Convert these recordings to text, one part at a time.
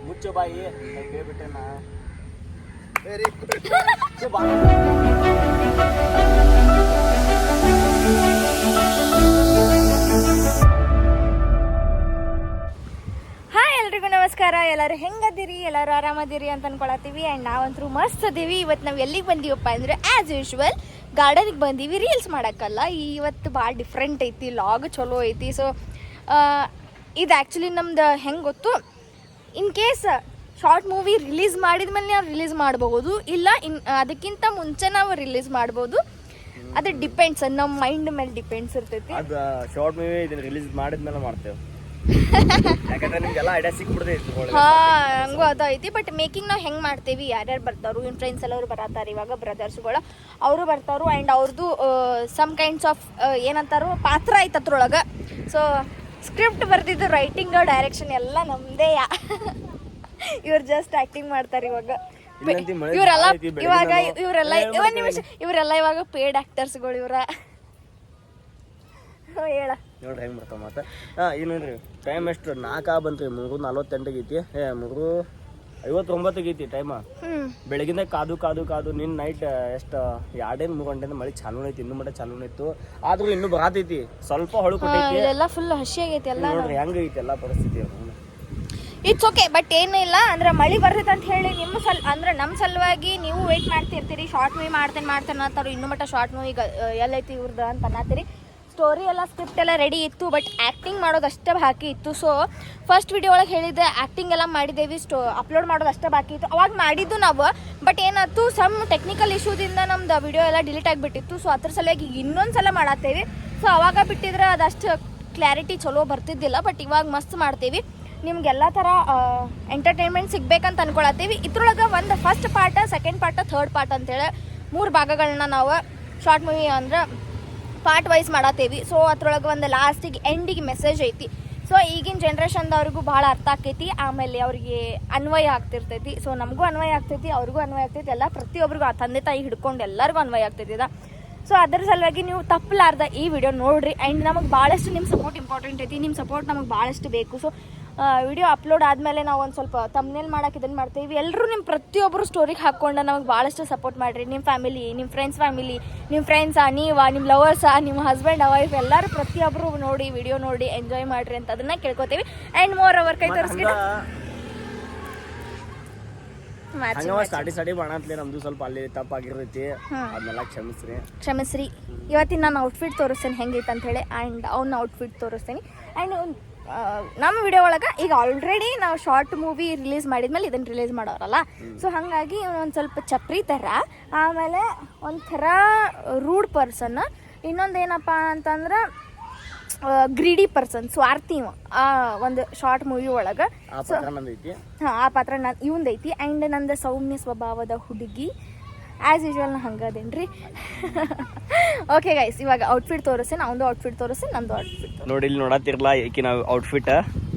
ಮುಚ್ಚು ಬಾಯಿ ಕೇಳ್ಬಿಟ್ಟೆ ನಾ ವೆರಿ ಗುಡ್. ಹಾಯ್ ಎಲ್ರಿಗೂ ನಮಸ್ಕಾರ. ಎಲ್ಲರೂ ಹೆಂಗದಿರಿ? ಎಲ್ಲರೂ ಆರಾಮದಿರಿ ಅಂತ ಅನ್ಕೊಳತ್ತೀವಿ. ಆ್ಯಂಡ್ ನಾವಂತರೂ ಮಸ್ತ್ ಅದೀವಿ. ಇವತ್ತು ನಾವು ಎಲ್ಲಿಗೆ ಬಂದೀವಪ್ಪ ಅಂದರೆ ಆ್ಯಸ್ ಯೂಶ್ವಲ್ ಗಾರ್ಡನಿಗೆ ಬಂದೀವಿ. ರೀಲ್ಸ್ ಮಾಡೋಕ್ಕಲ್ಲ, ಇವತ್ತು ಭಾಳ ಡಿಫ್ರೆಂಟ್ ಐತಿ, ಲಾಗ್ ಚಲೋ ಐತಿ. ಸೊ ಇದು ಆ್ಯಕ್ಚುಲಿ ನಮ್ದು ಹೆಂಗೆ ಗೊತ್ತು, in case short movie release ಮಾಡಿದ ಮೇಲೆ ನಾವು ರಿಲೀಸ್ ಮಾಡ್ಬೋದು, ಇಲ್ಲ ಅದಕ್ಕಿಂತ ಮುಂಚೆ ನಾವು ರಿಲೀಸ್ ಮಾಡ್ಬೋದು. ಅದು ಡಿಪೆಂಡ್ಸ್, ನಮ್ಮ ಮೈಂಡ್ ಮೇಲೆ ಡಿಪೆಂಡ್ಸ್ ಇರ್ತೈತಿ. ಅದು ಶಾರ್ಟ್ ಮೂವಿ ಇದನ್ನ ರಿಲೀಸ್ ಮಾಡಿದ್ಮೇಲೆ ಮಾಡ್ತೇವೆ, ಯಾಕಂದ್ರೆ ನಿಮ್ಗೆಲ್ಲ ಐಡಿಯಾ ಸಿಕ್ಬಿಡ್ತೈತಿ. ಹಂಗೂ ಅದು ಐತಿ. ಬಟ್ ಮೇಕಿಂಗ್ ನಾವು ಹೆಂಗೆ ಮಾಡ್ತೇವಿ, ಯಾರ್ಯಾರು ಬರ್ತಾರು, ಇವ್ನ ಫ್ರೆಂಡ್ಸ್ ಎಲ್ಲರೂ ಬರತ್ತಾರೆ, ಇವಾಗ ಬ್ರದರ್ಸ್ಗಳು ಅವರು ಬರ್ತಾರು. ಆ್ಯಂಡ್ ಅವ್ರದ್ದು ಸಮ್ ಕೈಂಡ್ಸ್ ಆಫ್ ಏನಂತಾರು ಪಾತ್ರ ಐತೆ ಅದ್ರೊಳಗೆ. ಸೊ ಸ್ಕ್ರಿಪ್ಟ್ ಬರ್ದಿದ್ದು, ರೈಟಿಂಗ್, ಡೈರೆಕ್ಷನ್ ಎಲ್ಲ ನಮ್ಮದೇ. ಇವ್ರು ಜಸ್ಟ್ ಆ್ಯಕ್ಟಿಂಗ್ ಮಾಡ್ತಾರೆ ಇವಾಗ. ಇವರೆಲ್ಲ ಇವಾಗ ಪೇಡ್ ಆ್ಯಕ್ಟರ್ಸ್ಗಳು ಇವ್ರ. ಹೇಳ ನೋಡ್ರಿ ಹೆಂಗೆ ಬರ್ತಾವ ಮತ್ತೆ. ಈಗ ನೋಡ್ರಿ ಟೈಮ್ ಎಷ್ಟು 4 ಬಂತ್ರಿ, 3:48 ಐತಿ, 3:59 ಐತಿ ಟೈಮ. ಬೆಳಗಿಂದ ಕಾದು ನಿನ್ನ ನೈಟ್ ಎಷ್ಟು 2-3 ಗಂಟೆಯಿಂದ ಮಳೆ ಚಾಲೂ ಐತಿ, ಇನ್ನೂ ಮಟ್ಟ ಚಾಲೂ ಇತ್ತು. ಆದ್ರೂ ಇನ್ನೂ ಬರಾತೈತಿ, ಸ್ವಲ್ಪ ಹೊಳು ಕೊಟ್ಟೈತಿ. ಎಲ್ಲ ಫುಲ್ ಹಸಿ ಆಗೈತಿ ಎಲ್ಲ. ನೋಡ್ರಿ ಹೆಂಗೈತಿ ಎಲ್ಲ ಪರಿಸ್ಥಿತಿ. It's okay. ಬಟ್ ಏನಿಲ್ಲ ಅಂದ್ರೆ ಮಳೆ ಬರ್ತೈತೆ ಅಂತ ಹೇಳಿ ನಿಮ್ಮ ಅಂದ್ರೆ ನಮ್ಮ ಸಲುವಾಗಿ ನೀವು ವೆಯ್ಟ್ ಮಾಡ್ತಿರ್ತೀರಿ. ಶಾರ್ಟ್ ಮೂವಿ ಮಾಡ್ತೇನೆ ಅಂತಾರೆ, ಇನ್ನೂ ಮಟ್ಟ ಶಾರ್ಟ್ ಮೂವಿ ಎಲ್ಲೈತಿ ಇವ್ರದ್ದು ಅಂತ ಅನ್ನತ್ತೀರಿ. ಸ್ಟೋರಿ ಎಲ್ಲ ಸ್ಕ್ರಿಪ್ಟ್ ಎಲ್ಲ ರೆಡಿ ಇತ್ತು, ಬಟ್ ಆ್ಯಕ್ಟಿಂಗ್ ಮಾಡೋದು ಅಷ್ಟೇ ಬಾಕಿ ಇತ್ತು. ಸೊ ಫಸ್ಟ್ ವಿಡಿಯೋ ಒಳಗೆ ಹೇಳಿದ್ದೆ ಆ್ಯಕ್ಟಿಂಗ್ ಎಲ್ಲ ಮಾಡಿದ್ದೇವೆ, ಅಪ್ಲೋಡ್ ಮಾಡೋದು ಅಷ್ಟೇ ಬಾಕಿ ಇತ್ತು. ಅವಾಗ ಮಾಡಿದ್ದು ನಾವು. ಬಟ್ ಏನಾಯ್ತು, ಸಮ್ ಟೆಕ್ನಿಕಲ್ ಇಶ್ಯೂದಿಂದ ನಮ್ದು ವಿಡಿಯೋ ಎಲ್ಲ ಡಿಲೀಟ್ ಆಗಿಬಿಟ್ಟಿತ್ತು. ಸೊ ಅದ್ರ ಸಲುವಾಗಿ ಇನ್ನೊಂದು ಸಲ ಮಾಡತ್ತೇವೆ. ಸೊ ಅವಾಗ ಬಿಟ್ಟಿದ್ರೆ ಅದಷ್ಟು ಕ್ಲಾರಿಟಿ ಚಲೋ ಬರ್ತಿದ್ದಿಲ್ಲ. ಬಟ್ ಇವಾಗ ಮಸ್ತ್ ಮಾಡ್ತೀವಿ, ನಿಮ್ಗೆಲ್ಲ ಥರ ಎಂಟರ್ಟೈನ್ಮೆಂಟ್ ಸಿಗ್ಬೇಕಂತ ಅನ್ಕೊಳತ್ತೀವಿ. ಇದ್ರೊಳಗೆ ಒಂದು first part, second part, third part ಅಂತೇಳಿ 3 ಭಾಗಗಳನ್ನ ನಾವು ಶಾರ್ಟ್ ಮೂವಿ ಅಂದ್ರೆ ಪಾರ್ಟ್ ವೈಸ್ ಮಾಡತ್ತೇವಿ. ಸೊ ಅದ್ರೊಳಗೆ ಒಂದು ಲಾಸ್ಟಿಗೆ ಎಂಡಿಗೆ ಮೆಸೇಜ್ ಐತಿ. ಸೊ ಈಗಿನ ಜನ್ರೇಷನ್ದವ್ರಿಗೂ ಭಾಳ ಅರ್ಥ ಆಕೈತಿ, ಆಮೇಲೆ ಅವ್ರಿಗೆ ಅನ್ವಯ ಆಗ್ತಿರ್ತೈತಿ. ಸೊ ನಮಗೂ ಅನ್ವಯ ಆಗ್ತೈತಿ, ಅವ್ರಿಗೂ ಅನ್ವಯ ಆಗ್ತೈತಿ, ಎಲ್ಲ ಪ್ರತಿಯೊಬ್ಬರಿಗೂ ಆ ತಂದೆ ತಾಯಿ ಹಿಡ್ಕೊಂಡು ಎಲ್ಲರಿಗೂ ಅನ್ವಯ ಆಗ್ತೈತಿ. ಸೊ ಅದ್ರ ಸಲುವಾಗಿ ನೀವು ತಪ್ಪಲಾರ್ದ ಈ ವಿಡಿಯೋ ನೋಡಿರಿ. ಆ್ಯಂಡ್ ನಮಗೆ ಭಾಳಷ್ಟು ನಿಮ್ಮ ಸಪೋರ್ಟ್ ಇಂಪಾರ್ಟೆಂಟ್ ಐತಿ, ನಿಮ್ಮ ಸಪೋರ್ಟ್ ನಮಗೆ ಭಾಳಷ್ಟು ಬೇಕು. ಸೊ ವಿಡಿಯೋ ಅಪ್ಲೋಡ್ ಆದಮೇಲೆ ನಾವು ಒಂದು ಸ್ವಲ್ಪ ತಮ್ನೇಲ್ ಮಾಡೋಕೆ ಇದನ್ನು ಮಾಡ್ತೀವಿ. ಎಲ್ಲರೂ ನಿಮ್ಮ ಪ್ರತಿಯೊಬ್ಬರು ಸ್ಟೋರಿಗೆ ಹಾಕ್ಕೊಂಡು ನಮಗೆ ಭಾಳಷ್ಟು ಸಪೋರ್ಟ್ ಮಾಡಿರಿ. ನಿಮ್ಮ ಫ್ಯಾಮಿಲಿ, ನಿಮ್ಮ ಫ್ರೆಂಡ್ಸ್ ಫ್ಯಾಮಿಲಿ, ನಿಮ್ಮ ಫ್ರೆಂಡ್ಸಾ, ನಿಮ್ಮ ಲವರ್ಸಾ, ನಿಮ್ಮ ಹಸ್ಬೆಂಡ್ ವೈಫ್ ಎಲ್ಲರೂ ಪ್ರತಿಯೊಬ್ಬರು ನೋಡಿ, ವಿಡಿಯೋ ನೋಡಿ ಎಂಜಾಯ್ ಮಾಡಿರಿ ಅಂತ ಅದನ್ನು ಕೇಳ್ಕೊತೀವಿ. ಆ್ಯಂಡ್ ಮೋರ್ ಅವರ್ ಕೈ ತೋರಿಸ್ಕೊಂಡು ಸ್ಟಾರ್ಟಿಂಗ್ ಮಾಡಂತಲೇ ನಮ್ದು ಸ್ವಲ್ಪ ಅಲ್ಲಿ ತಪ್ಪಾಗಿರ್ತೈತಿ, ಅದನ್ನೆಲ್ಲ ಕ್ಷಮಿಸ್ರಿ. ಇವತ್ತಿನ ನಾನು ಔಟ್ಫಿಟ್ ತೋರಿಸ್ತೇನೆ ಹೆಂಗೈತೆ ಅಂತ ಹೇಳಿ. ಆ್ಯಂಡ್ ಅವ್ನ ಔಟ್ಫಿಟ್ ತೋರಿಸ್ತೇನೆ. ಆ್ಯಂಡ್ ನಮ್ಮ ವಿಡಿಯೋ ಒಳಗೆ ಈಗ ಆಲ್ರೆಡಿ ನಾವು ಶಾರ್ಟ್ ಮೂವಿ ರಿಲೀಸ್ ಮಾಡಿದ್ಮೇಲೆ ಇದನ್ನು ರಿಲೀಸ್ ಮಾಡೋರಲ್ಲ. ಸೊ ಹಾಗಾಗಿ ಒಂದು ಸ್ವಲ್ಪ ಚಪ್ರಿ ಥರ, ಆಮೇಲೆ ಒಂಥರ ರೂಡ್ ಪರ್ಸನ್, ಇನ್ನೊಂದೇನಪ್ಪ ಅಂತಂದ್ರೆ ಗ್ರೀಡಿ ಪರ್ಸನ್, ಸ್ವಾರ್ಥಿ ಒಂದು ಶಾರ್ಟ್ ಮೂವಿ ಒಳಗೆ. ಸೊ ಆ ಪಾತ್ರ ಇವಂದೈತಿ. ಆ್ಯಂಡ್ ನಂದು ಸೌಮ್ಯ ಸ್ವಭಾವದ ಹುಡುಗಿ ಆ್ಯಸ್ ಯೂಶ್ವಲ್ ಹಂಗದೇನ್ರಿ. ಓಕೆ ಗೈಸ್, ಇವಾಗ ಔಟ್ಫಿಟ್ ತೋರಿಸ್ತೇನೆ, ಅವ್ನದು ಔಟ್ಫಿಟ್ ತೋರಿಸ್ತೇನೆ, ನಂದು ಔಟ್ಫಿಟ್ ನೋಡಿ. ಇಲ್ಲಿ ನೋಡತ್ತಿರಲ್ಲ ಏಕೆ ನಾವು ಔಟ್ಫಿಟ್.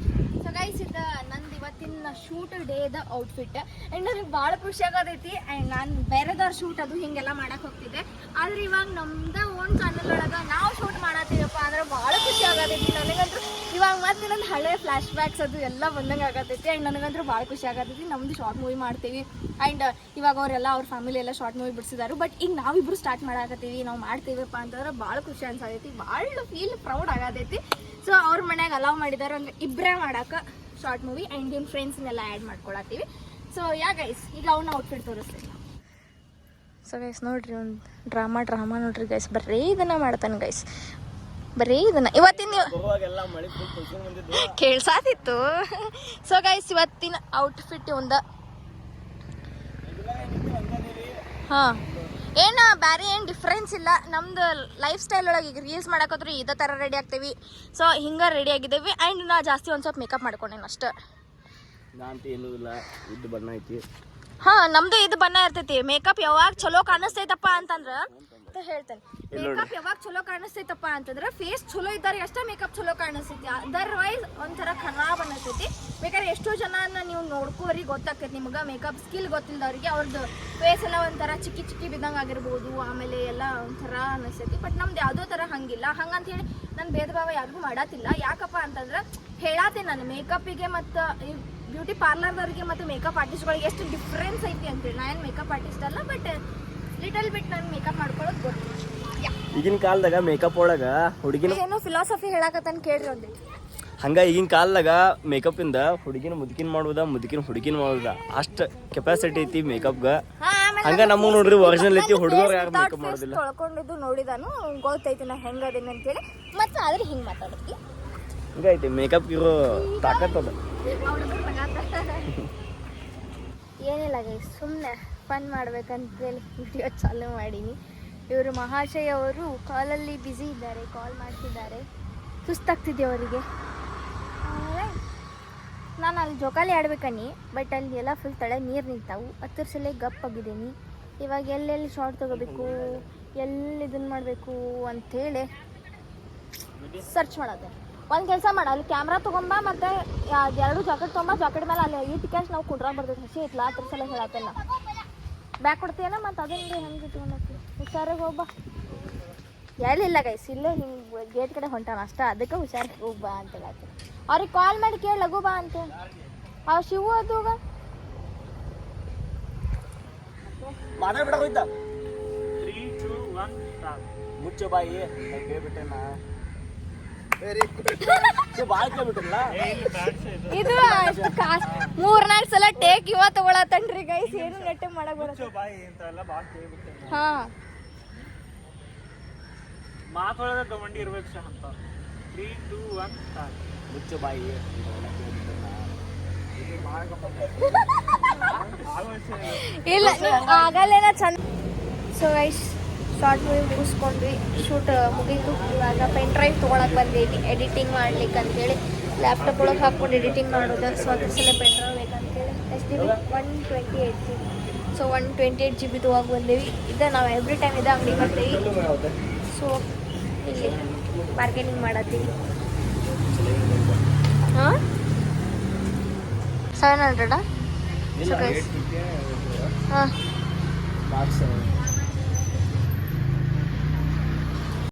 ಸೊ ಗೈಸ್, ಇದು ನಂದು ಇವತ್ತಿನ ಶೂಟ್ ಡೇದ ಔಟ್ಫಿಟ್. ಆ್ಯಂಡ್ ನನಗೆ ಭಾಳ ಖುಷಿ ಆಗೋದೈತಿ. ಆ್ಯಂಡ್ ನಾನು ಬೇರೆದವ್ರ ಶೂಟ್ ಅದು ಹಿಂಗೆಲ್ಲ ಮಾಡಕ್ಕೆ ಹೋಗ್ತಿದ್ದೆ, ಆದರೆ ಇವಾಗ ನಮ್ದು ಓನ್ ಚಾನಲ್ ಒಳಗೆ ನಾವು ಶೂಟ್ ಮಾಡತ್ತೀವಪ್ಪ ಅಂದ್ರೆ ಭಾಳ ಖುಷಿ ಆಗೋದೈತಿ ನನಗಂತೂ. ಇವಾಗ ಮತ್ತೆ ನನ್ನ ಹಳೆ ಫ್ಲ್ಯಾಶ್ ಬ್ಯಾಕ್ಸ್ ಅದು ಎಲ್ಲ ಬಂದಂಗೆ ಆಗತೈತಿ. ಆ್ಯಂಡ್ ನನಗಂತೂ ಭಾಳ ಖುಷಿ ಆಗತೈತಿ. ನಮ್ಮದು ಶಾರ್ಟ್ ಮೂವಿ ಮಾಡ್ತೀವಿ. ಆ್ಯಂಡ್ ಇವಾಗ ಅವರೆಲ್ಲ ಅವ್ರ ಫ್ಯಾಮಿಲಿ ಎಲ್ಲ ಶಾರ್ಟ್ ಮೂವಿ ಬಿಡಿಸಿದಾರು. ಬಟ್ ಈಗ ನಾವಿಬ್ಬರು ಸ್ಟಾರ್ಟ್ ಮಾಡಾಕತ್ತೀವಿ, ನಾವು ಮಾಡ್ತೀವಪ್ಪ ಅಂತಂದ್ರೆ ಭಾಳ ಖುಷಿ ಅನ್ಸತೈತಿ, ಭಾಳ ಫೀಲ್ ಪ್ರೌಡ್ ಆಗತೈತಿ. ಸೊ ಅವ್ರ ಮನ್ಯಾಗ ಅಲೌ ಮಾಡಿದಾರೆ ಅಂದ್ರೆ ಇಬ್ಬರೇ ಮಾಡೋಕೆ ಶಾರ್ಟ್ ಮೂವಿ. ಆ್ಯಂಡ್ ನಿಮ್ಮ ಫ್ರೆಂಡ್ಸ್ನೆಲ್ಲ ಆ್ಯಡ್ ಮಾಡ್ಕೊಳತ್ತೀವಿ. ಸೊ ಗೈಸ್, ಈಗ ಅವನ್ನ ಔಟ್ಫಿಟ್ ತೋರಿಸ್ತೀವಿ. ಸೊ ಗೈಸ್ ನೋಡ್ರಿ, ಒಂದು ಡ್ರಾಮಾ ನೋಡ್ರಿ ಗೈಸ್, ಬರೀ ಇದನ್ನು ಮಾಡ್ತಾನೆ ಗೈಸ್, ಬರೀ ಇದನ್ನು. ಇವತ್ತಿನ ಕೇಳ್ಸಾತಿತ್ತು. ಸೊ ಗೈಸ್, ಇವತ್ತಿನ ಔಟ್ಫಿಟ್ ಒಂದು ಏನು ಬೇರೆ ಏನು ಡಿಫ್ರೆನ್ಸ್ ಇಲ್ಲ. ನಮ್ದು ಲೈಫ್ ಸ್ಟೈಲ್ ಒಳಗೆ ಈಗ ರೀಲ್ಸ್ ಮಾಡಕೋದ್ರೆ ಇದೇ ಥರ ರೆಡಿ ಆಗ್ತೀವಿ. ಸೊ ಹಿಂಗೆ ರೆಡಿ ಆಗಿದ್ದೀವಿ. ಆ್ಯಂಡ್ ನಾ ಜಾಸ್ತಿ ಒಂದು ಸ್ವಲ್ಪ ಮೇಕಪ್ ಮಾಡ್ಕೊಂಡೇನು ಅಷ್ಟೇ. ನಮ್ದು ಇದು ಬಣ್ಣ ಇರ್ತೈತಿ. ಮೇಕಪ್ ಯಾವಾಗ ಚಲೋ ಕಾಣಿಸ್ತೈತಪ್ಪ ಅಂತಂದ್ರೆ ಹೇಳ್ತೇನೆ, ಮೇಕಪ್ ಯಾವಾಗ ಚಲೋ ಕಾಣಿಸ್ತೈತಪ್ಪ ಅಂತಂದ್ರೆ ಫೇಸ್ ಚಲೋ ಇದ್ದಾರೆ ಅಷ್ಟೇ ಮೇಕಪ್ ಚಲೋ ಕಾಣಿಸ್ತೈತಿ. ಅದರ್ವೈಸ್ ಒಂಥರ ಖರಾಬ್ ಅನ್ನಿಸ್ತೈತಿ. ಬೇಕಾದ್ರೆ ಎಷ್ಟೋ ಜನನ ನೀವು ನೋಡ್ಕೋರಿ ಗೊತ್ತಾಗ್ತೈತಿ ನಿಮ್ಗೆ. ಮೇಕಪ್ ಸ್ಕಿಲ್ ಗೊತ್ತಿಲ್ಲದವ್ರಿಗೆ ಅವ್ರದ್ದು ಫೇಸ್ ಎಲ್ಲ ಒಂಥರ ಚಿಕ್ಕಿ ಬಿದ್ದಂಗೆ ಆಗಿರ್ಬೋದು, ಆಮೇಲೆ ಎಲ್ಲ ಒಂಥರ ಅನ್ನಿಸ್ತೈತಿ. ಬಟ್ ನಮ್ದು ಯಾವುದೋ ಥರ ಹಂಗಿಲ್ಲ. ಹಂಗಂತ ಹೇಳಿ ನಾನು ಭೇದ ಭಾವ ಯಾರಿಗೂ ಮಾಡತ್ತಿಲ್ಲ. ಯಾಕಪ್ಪ ಅಂತಂದ್ರೆ ಹೇಳತ್ತೆ, ನಾನು ಮೇಕಪ್ಪಿಗೆ ಮತ್ತು ಬ್ಯೂಟಿ ಪಾರ್ಲರ್ದವ್ರಿಗೆ ಮತ್ತು ಮೇಕಪ್ ಆರ್ಟಿಸ್ಟ್ಗಳಿಗೆ ಎಷ್ಟು ಡಿಫ್ರೆನ್ಸ್ ಐತಿ ಅಂತೇಳಿ. ನಾನು ಮೇಕಪ್ ಆರ್ಟಿಸ್ಟ್ ಅಲ್ಲ, ಬಟ್ ಲಿಟಲ್ ಬಿಟ್ ನಾನು ಮೇಕಪ್ ಮಾಡ್ಕೊಳ್ಳೋದು ಗೊತ್ತು. ಈಗಿನ ಕಾಲದಾಗ ಮೇಕಪ್ ಒಳಗ ಹುಡುಗಿನ ಏನೋ ಫಿಲಾಸಫಿ ಹೇಳಕತ್ತಾನ ಕೇಳ್ರಿ ಒಂದಿಟ್ಟು. ಹಂಗ ಈಗಿನ ಕಾಲದಾಗ ಮೇಕಪ್ ಇಂದ ಹುಡುಗಿನ ಮುದುಕಿನ ಮಾಡುದ ಮುದುಕಿನ ಹುಡುಗಿನ ಮಾಡುದ ಅಷ್ಟ ಕೆಪಾಸಿಟಿ ಐತಿ ಮೇಕಪ್ಗ. ಹಂಗ ನಮಗ್ ನೋಡ್ರಿ ಒರಿಜಿನಲ್ ಐತಿ, ಹುಡುಗರು ಯಾರು ಮೇಕಪ್ ಮಾಡೋದಿಲ್ಲ. ತೊಳ್ಕೊಂಡಿದ್ದು ನೋಡಿದಾನು ಗೊತ್ತೈತಿ ನಾ ಹೆಂಗದೇನಿ ಅಂತೇಳಿ. ಮತ್ತೆ ಆದ್ರೆ ಹಿಂಗೆ ಮಾತಾಡತ್ತಿ ಹಿಂಗೈತಿ ಮೇಕಪ್ ಇರೋ ತಾಕತ್ ಅದ. ಏನಿಲ್ಲ ಗೈಸ್, ಸುಮ್ಮನೆ ಫನ್ ಮಾಡ್ಬೇಕಂತೇಳಿ ವಿಡಿಯೋ ಚಾಲು ಮಾಡೀನಿ. ಇವರು ಮಹಾಶಯ ಅವರು ಕಾಲಲ್ಲಿ ಬ್ಯುಸಿ ಇದ್ದಾರೆ, ಕಾಲ್ ಮಾಡ್ತಿದ್ದಾರೆ. ಸುಸ್ತಾಗ್ತಿದೆ ಅವರಿಗೆ. ನಾನು ಅಲ್ಲಿ ಜೋಕಾಲಿ ಆಡ್ಬೇಕನ್ನಿ, ಬಟ್ ಅಲ್ಲಿ ಎಲ್ಲ ಫುಲ್ ತಳೆ ನೀರು ನಿಂತಾವು. ಹತ್ತರ ಸಲ ಗಪ್ಪಾಗಿದ್ದೀನಿ. ಇವಾಗ ಎಲ್ಲೆಲ್ಲಿ ಶಾರ್ಟ್ ತೊಗೋಬೇಕು, ಎಲ್ಲಿ ಇದನ್ನು ಮಾಡಬೇಕು ಅಂಥೇಳಿ ಸರ್ಚ್ ಮಾಡೋದು. ಒಂದು ಕೆಲಸ ಮಾಡ, ಅಲ್ಲಿ ಕ್ಯಾಮ್ರಾ ತೊಗೊಂಬ, ಮತ್ತು ಎರಡು ಜಾಕೆಟ್ ತೊಗೊಂಬ. ಜಾಕೆಟ್ ಮೇಲೆ ಅಲ್ಲಿ ಈ ಟಿಕೆಟ್ಸ್ ನಾವು ಕುಂಡ್ರಾಗ ಬರ್ತೈತೆ. ಹಸಿ ಐತ್ಲ, ಹತ್ತರ ಸಲ ಹೇಳತ್ತೇನ ಬ್ಯಾಗ್ ಕೊಡ್ತೀಯನ. ಮತ್ತು ಅದನ್ನು ಹೆಂಗೆ ತೊಗೊಂಡೋಗ್ತಿ, ಹುಷಾರಾಗಿ ಹೋಗ್ಬಾ. ಎಲ್ಲಿಲ್ಲ ಗೈಸ್, ಇಲ್ಲೇ ಹಿಂಗೆ ಗೇಟ್ ಕಡೆ ಹೊಂಟಾನ ಅಷ್ಟ, ಅದಕ್ಕೆ ಹುಷಾರಾಗಿ ಹೋಗ್ಬಾ ಅಂತ ಹೇಳತ್ತೀನಿ. ಅವ್ರಿಗೆ ಕಾಲ್ ಮಾಡಿ ಕೇಳಿ ಲಘು ಬಾ ಅಂತ. ಅವ್ ಶಿವು ಅದುಗ ಮಾತಾಡ್ಬಿಡ ಹೋಯ್ತಾ. 3, 2, 1 ಮುಚ್ಚು ಬಾಯಿ ಕೇಳ್ಬಿಟ್ಟೆ ನಾ. ಬಾಯ್ ಕೇಳ್ಬಿಟ್ಟಿಲ್ಲ. ಇದು 3-4 ಸಲ ಟೇಕ್ ಇವ ತಗೊಳತನ್ರಿ ಗೈಸ್. ಏನು ನೆಟ್ಟೆ ಮಾಡಕ್ ಬರುತ್ತೆ. ಹಾ, ಮಾತಾಡೋದ ಗಮಂಡಿ ಇರ್ಬೇಕು ಸಹ ಅಂತ. 3, 2, 1 ಮುಚ್ಚು ಬಾಯಿ. ಇಲ್ಲ ಆಗಲ್ಲೇನ ಚಂದ. ಸೊ ಗೈಸ್, ಶಾರ್ಟ್ ಮೂವಿ ಮುಗಿಸ್ಕೊಂಡ್ವಿ, ಶೂಟ್ ಮುಗೀತು. ಇವಾಗ ಪೆನ್ ಡ್ರೈವ್ ತೊಗೊಳಕ್ಕೆ ಬಂದೀವಿ ಎಡಿಟಿಂಗ್ ಮಾಡ್ಲಿಕ್ಕೆ ಅಂತೇಳಿ. ಲ್ಯಾಪ್ಟಾಪ್ ಒಳಗೆ ಹಾಕ್ಕೊಂಡು ಎಡಿಟಿಂಗ್ ಮಾಡೋದು. ಸೊ ಅದ್ರ ಸಲ ಪೆನ್ ಡ್ರೈವ್ ಬೇಕಂತೇಳಿ ಎಷ್ಟು GB 128 GB. ಸೊ 128 GB ತೊಗೊಂಡು ಬಂದೇವಿ. ಇದು ನಾವು ಎವ್ರಿ ಟೈಮ್ ಇದೆ ಅಂಗಡಿ ಬರ್ತೀವಿ. ಸೊ ಇಲ್ಲಿ ಮಾರ್ಕೆಟಿಂಗ್ ಮಾಡತ್ತೀವಿ. ಹಾಂ, 700 ಹಾಂ